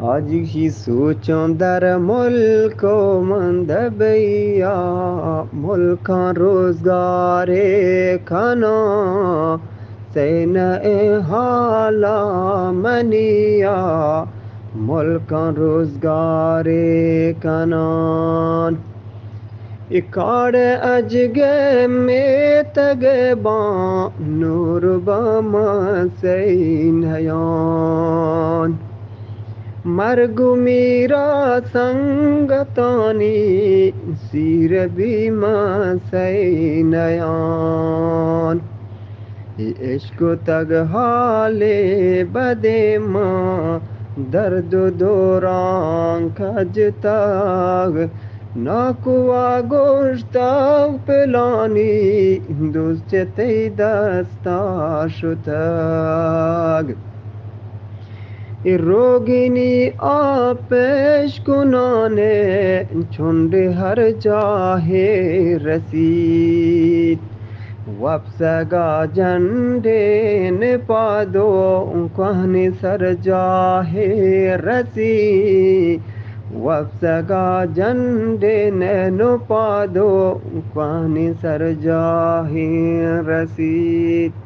आज ही सोचों दर मुल्को मंद भैया मुल्का रोजगारे खाना सैन हाला मनिया मुल्का रोजगारे कनान इकाड़ अजगे में तगे बा नूर बमा सैन हयान मरगुमीरा संगतानी सिर बीमा सैनयान इश्क तग हाले बदे माँ दर्द दोरां खज तग नाकुआ गोश्ताग पिलानी दुष्ट ते दस्ता शुतग रोगिणी आपेश कुनाने झुंड हर जाहे रसीद वप्सगा झंडे ने पादो कहने सर जाहे रसी वप्सगा झंडे ने नो पादो कहने सर जाहे रसीद